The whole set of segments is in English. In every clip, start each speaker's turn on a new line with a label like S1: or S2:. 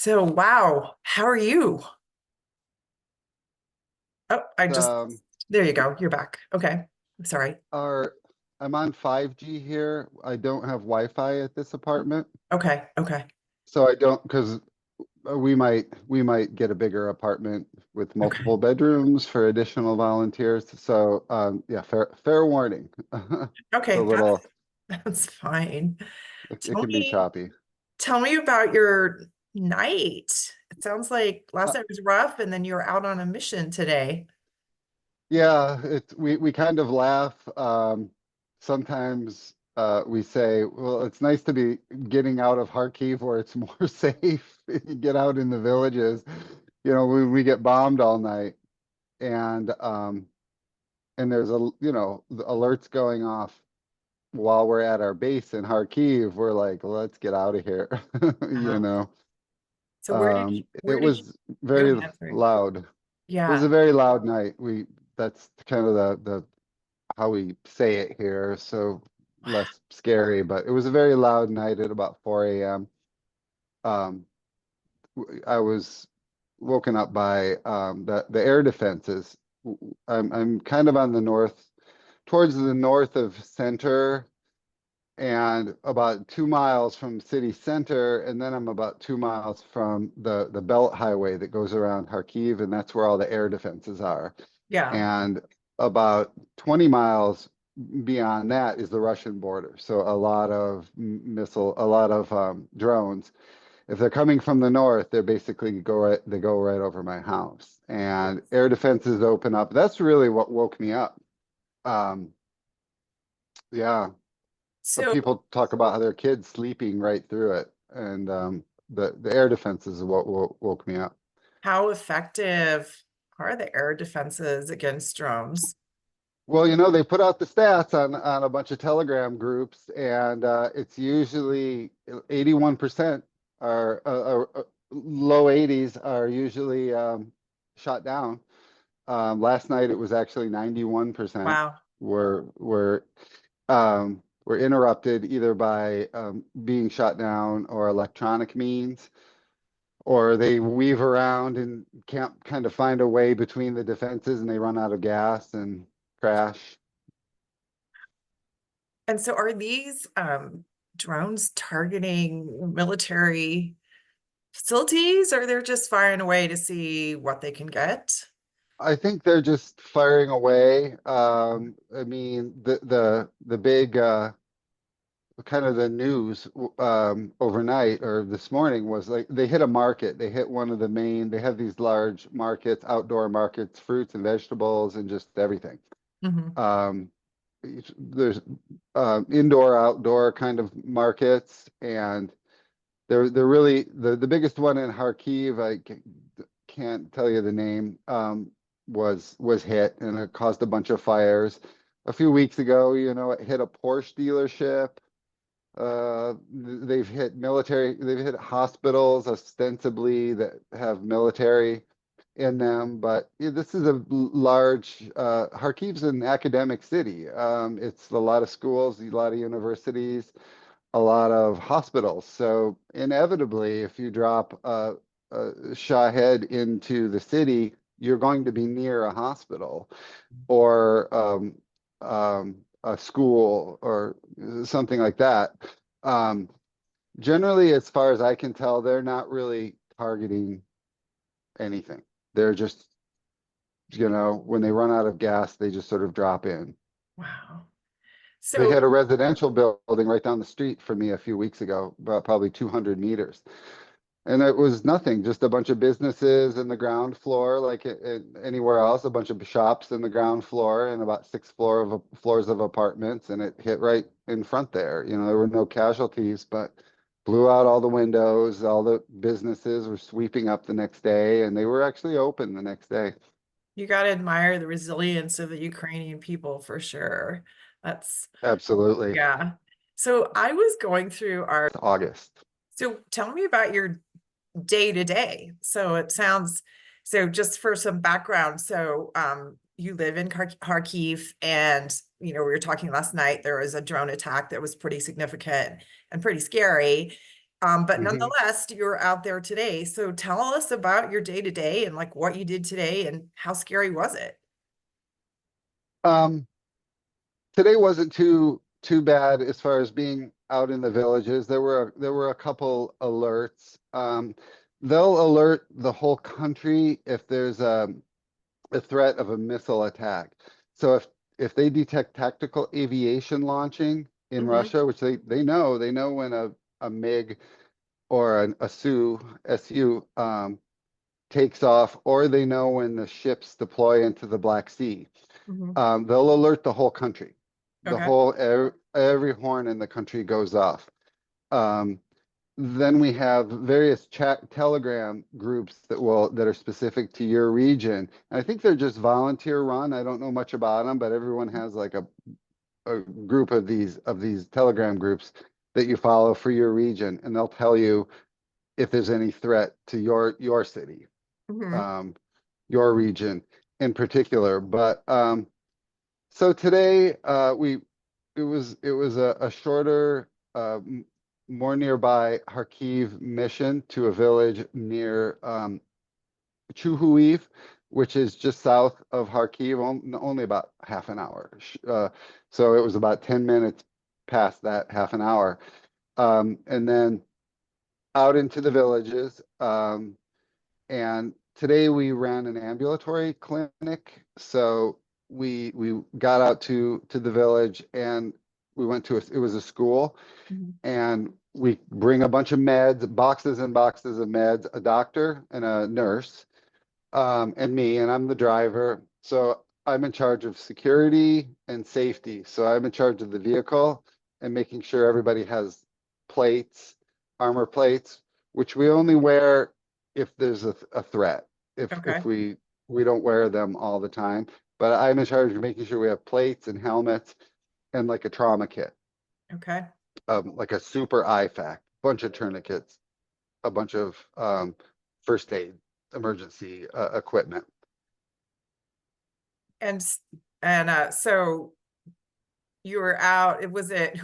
S1: So, wow, how are you? Oh,
S2: Um,
S1: there you go. You're back. Okay. I'm sorry.
S2: our I'm on 5G here. I don't have Wi-Fi at this apartment,
S1: Okay. Okay.
S2: so I don't because we might get a bigger apartment with
S1: Okay.
S2: multiple bedrooms for additional volunteers. So yeah, fair warning. It's a
S1: Okay.
S2: little
S1: That's fine.
S2: it
S1: Tell
S2: can be
S1: me,
S2: choppy.
S1: tell me about your night. It sounds like last
S2: Uh,
S1: night was rough and then you were out on a mission today.
S2: yeah, we kind of laugh. Sometimes we say, well, it's nice to be getting out of Kharkiv where it's more safe. You get out in the villages. We get bombed all night and there's the alerts going off while we're at our base in Kharkiv. We're like, let's get out of here. You
S1: Wow.
S2: know.
S1: So where
S2: It
S1: did you
S2: was
S1: go
S2: very
S1: ahead? Sorry.
S2: loud. It was
S1: Yeah.
S2: a very loud night. That's kind of the how we say it here, so less scary, but it was a very loud night at about 4 a.m. Um, I was woken up by the air defenses. I'm kind of on the north, towards the north of center, and about 2 miles from city center, and then I'm about 2 miles from the belt highway that goes around Kharkiv, and that's where all the air defenses are.
S1: Yeah.
S2: And about 20 miles beyond that is the Russian border. So a lot of a lot of drones. If they're coming from the north, they go right over my house, and air defenses open up. That's really what woke me up. Um, yeah,
S1: So
S2: people talk about how their kids sleeping right through it, and the air defenses is what woke me up.
S1: how effective are the air defenses against drones?
S2: Well, they put out the stats on a bunch of Telegram groups, and it's usually 81% low 80s are usually shot down. Last night it was actually 91%
S1: Wow.
S2: were interrupted either by being shot down or electronic means, or they weave around and can't kind of find a way between the defenses and they run out of gas and crash.
S1: And so are these drones targeting military facilities or they're just firing away to see what they can get?
S2: I think they're just firing away. I mean, the big kind of the news overnight or this morning was like they hit a market. They hit one of the main. They have these large markets, outdoor markets, fruits and vegetables, and just everything.
S1: Hmm.
S2: Um, there's indoor, outdoor kind of markets, and they're really the biggest one in Kharkiv. Can't tell you the name. Was hit and it caused a bunch of fires. A few weeks ago, it hit a Porsche dealership. They've hit hospitals ostensibly that have military in them, but yeah, this is a large, Kharkiv's an academic city. It's a lot of schools, a lot of universities, a lot of hospitals. So inevitably, if you drop a Shahed into the city, you're going to be near a hospital or a school or something like that. Um, Generally, as far as I can tell, they're not really targeting anything. They're just, when they run out of gas, they just sort of drop in.
S1: Wow.
S2: They
S1: So,
S2: had a residential building right down the street from me a few weeks ago, about probably 200 meters. And it was nothing, just a bunch of businesses in the ground floor, like anywhere else, a bunch of shops in the ground floor and about floors of apartments. And it hit right in front there. There were no casualties, but blew out all the windows. All the businesses were sweeping up the next day, and they were actually open the next day.
S1: you got to admire the resilience of the Ukrainian people for sure. That's,
S2: Absolutely.
S1: yeah. So I was going through our,
S2: It's August.
S1: so tell me about your day to day. So just for some background, so you live in Kharkiv, and we were talking last night, there was a drone attack that was pretty significant and pretty scary. But
S2: Mhm.
S1: nonetheless, you're out there today. So tell us about your day to day and like what you did today and how scary was it?
S2: Um, Today wasn't too bad as far as being out in the villages. There were a couple alerts. They'll alert the whole country if there's a threat of a missile attack. So if they detect tactical aviation launching in
S1: Hmm.
S2: Russia, which they know when a MiG or a SU takes off, or they know when the ships deploy into the Black Sea.
S1: Hmm.
S2: They'll alert the whole country. The
S1: Okay.
S2: whole every horn in the country goes off. Um, then we have various chat telegram groups that are specific to your region. And I think they're just volunteer run. I don't know much about them, but everyone has like a group of these telegram groups that you follow for your region, and they'll tell you if there's any threat to your city,
S1: Hmm.
S2: um, your region in particular. But so today, it was a shorter, more nearby Kharkiv mission to a village near Chuhuiv, which is just south of Kharkiv, only about half an hour. So it was about 10 minutes past that half an hour, and then out into the villages. And today we ran an ambulatory clinic. So we got out to the village, and we went to it was a school,
S1: Hmm.
S2: and we bring a bunch of meds, boxes and boxes of meds, a doctor and a nurse, and me, and I'm the driver. So I'm in charge of security and safety. So I'm in charge of the vehicle and making sure everybody has plates, armor plates, which we only wear if there's a threat. If
S1: Okay.
S2: we don't wear them all the time, but I'm in charge of making sure we have plates and helmets and like a trauma kit,
S1: Okay.
S2: like a super IFAC, bunch of tourniquets, a bunch of first aid, emergency equipment.
S1: And so you were out, who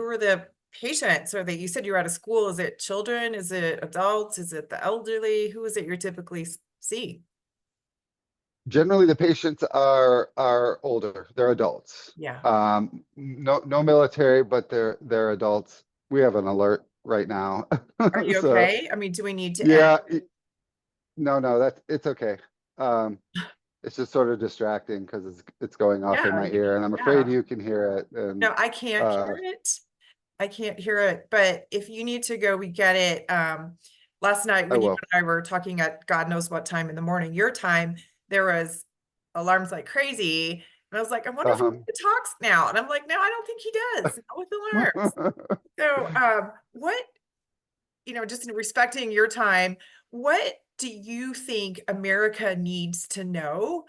S1: were the patients? Or that you said you were at a school? Is it children? Is it adults? Is it the elderly? Who is it you're typically see?
S2: Generally, the patients are older. They're adults.
S1: Yeah.
S2: No military, but they're adults. We have an alert right now,
S1: Are you
S2: so
S1: okay? I mean, do we need to end?
S2: yeah. No, that's it's okay. Um, it's just sort of distracting because it's going off in
S1: Yeah,
S2: my ear, and I'm afraid
S1: yeah.
S2: you can hear it. And
S1: No, I can't
S2: uh,
S1: hear it. I can't hear it. But if you need to go, we get it. Last night
S2: I
S1: when you
S2: will.
S1: and I were talking at God knows what time in the morning, your time, there was alarms like crazy. And I was like, I wonder if
S2: Um,
S1: he talks now. And I'm like, no, I don't think he does. Not with alarms. So, what, just in respecting your time, what do you think America needs to know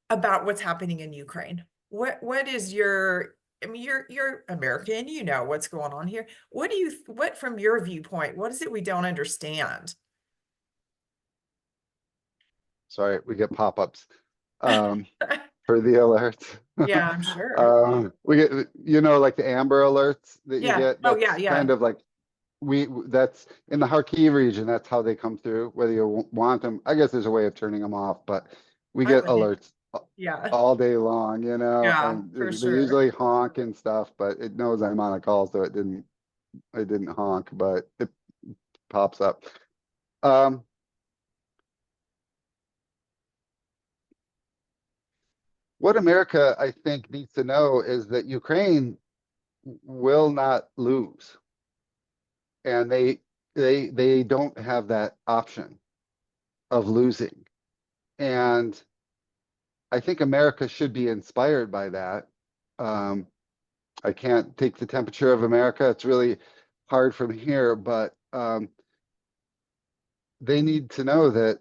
S1: about what's happening in Ukraine? What is your, I mean, you're American, you know what's going on here. What from your viewpoint, what is it we don't understand?
S2: Sorry, we get pop-ups. Um, for the alerts.
S1: Yeah, I'm sure.
S2: We get, like the Amber alerts that you
S1: Yeah.
S2: get.
S1: Oh, yeah,
S2: That's
S1: yeah.
S2: kind of like that's in the Kharkiv region. That's how they come through, whether you want them. I guess there's a way of turning them off, but we
S1: I
S2: get
S1: wouldn't.
S2: alerts
S1: Yeah.
S2: all day long,
S1: Yeah,
S2: and
S1: for
S2: they
S1: sure.
S2: usually honk and stuff, but it knows I'm on a call, so it didn't honk, but it pops up. Um, what America, I think, needs to know is that Ukraine will not lose, and they don't have that option of losing. And I think America should be inspired by that. Um, I can't take the temperature of America. It's really hard from here, but they need to know that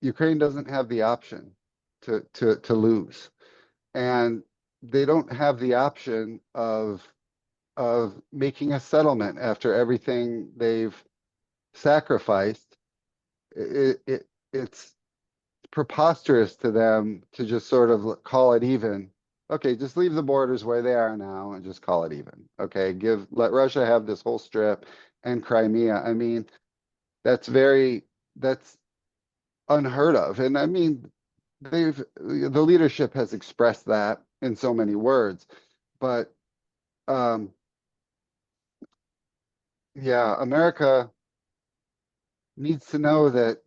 S2: Ukraine doesn't have the option to lose, and they don't have the option of making a settlement after everything they've sacrificed. It's preposterous to them to just sort of call it even. Okay, just leave the borders where they are now and just call it even. Okay, let Russia have this whole strip, and Crimea. I mean, that's unheard of. And I mean, the leadership has expressed that in so many words, but um, yeah, America needs to know that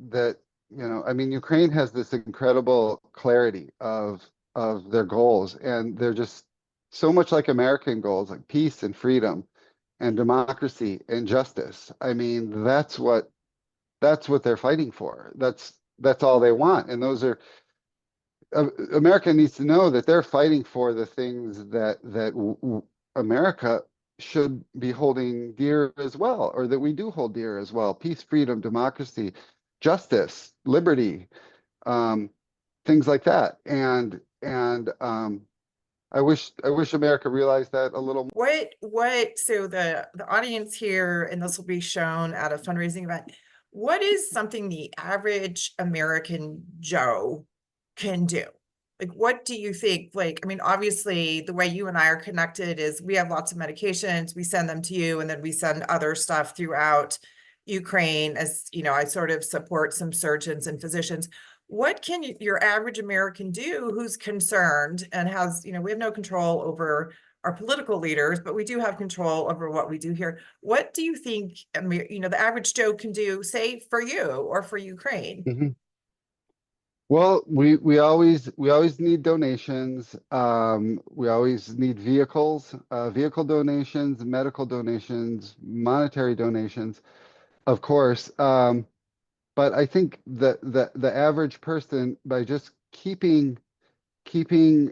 S2: I mean, Ukraine has this incredible clarity of their goals, and they're just so much like American goals, like peace and freedom and democracy and justice. I mean, that's what they're fighting for. That's all they want, and those are America needs to know that they're fighting for the things that America should be holding dear as well, or that we do hold dear as well: peace, freedom, democracy, justice, liberty, um, things like that. And I wish America realized that a little more.
S1: So the audience here, and this will be shown at a fundraising event, what is something the average American Joe can do? Like, what do you think? Like, I mean, obviously, the way you and I are connected is we have lots of medications, we send them to you, and then we send other stuff throughout Ukraine. As you know, I sort of support some surgeons and physicians. What can your average American do who's concerned and has, we have no control over our political leaders, but we do have control over what we do here. What do you think, the average Joe can do, say, for you or for Ukraine?
S2: Mhm. Well, we always need donations. We always need vehicle donations, medical donations, monetary donations, of course. But I think the average person, by just keeping Ukraine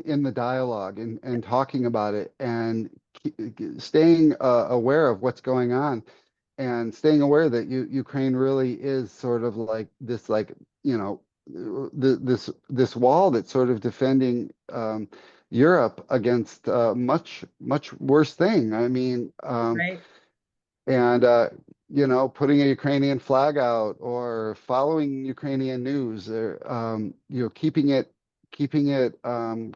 S2: in the dialogue and talking about it, and staying aware of what's going on, and staying aware that Ukraine really is sort of like this, like, this wall that's sort of defending Europe against much worse thing. I mean,
S1: Right.
S2: and putting a Ukrainian flag out, or following Ukrainian news, or keeping it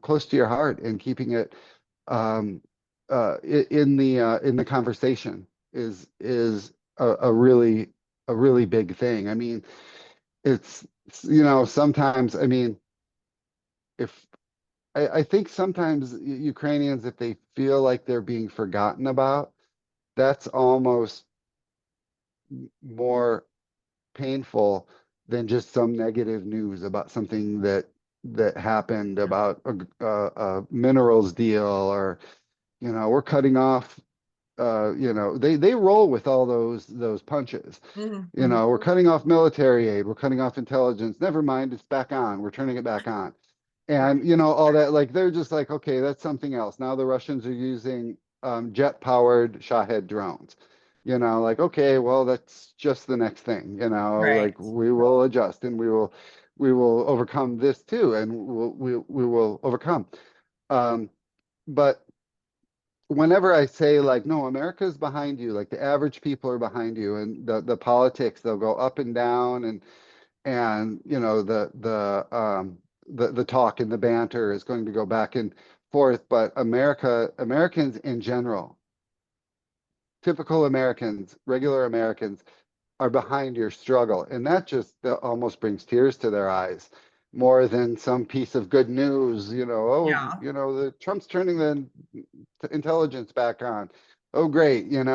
S2: close to your heart, and keeping it um, in the conversation is a really big thing. I mean, it's sometimes, I mean, if I think sometimes Ukrainians, if they feel like they're being forgotten about, that's almost more painful than just some negative news about something that happened, about a minerals deal, or we're cutting off. They roll with all those punches.
S1: Mhm,
S2: We're
S1: mhm.
S2: cutting off military aid, we're cutting off intelligence. Never mind, it's back on. We're turning it back on. And
S1: Right.
S2: all that, like, they're just like, okay, that's something else. Now the Russians are using jet-powered Shahed drones. Like, okay, well, that's just the next thing.
S1: Right.
S2: Like, we will adjust, and we will overcome this too, and we will overcome. Um, but whenever I say, like, no, America's behind you, like the average people are behind you, and the politics, they'll go up and down, and the talk and the banter is going to go back and forth, but Americans in general, typical Americans, regular Americans, are behind your struggle. And that just almost brings tears to their eyes, more than some piece of good news. Oh,
S1: Yeah.
S2: the Trump's turning the intelligence back on. Oh, great. They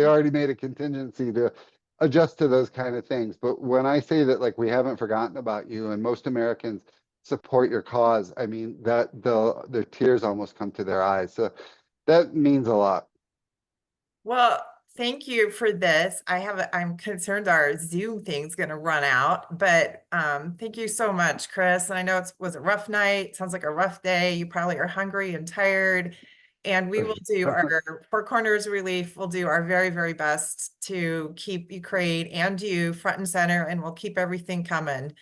S2: already made a contingency to adjust to those kind of things. But when I say that, like, we haven't forgotten about you, and most Americans support your cause, I mean, that their tears almost come to their eyes. So that means a lot.
S1: Well, thank you for this. I'm concerned our Zoom thing's gonna run out, but thank you so much, Chris. And I know it was a rough night. Sounds like a rough day. You probably are hungry and tired. And we will do our Four Corners Relief. We'll do our very, very best to keep Ukraine and you front and center, and we'll keep everything coming.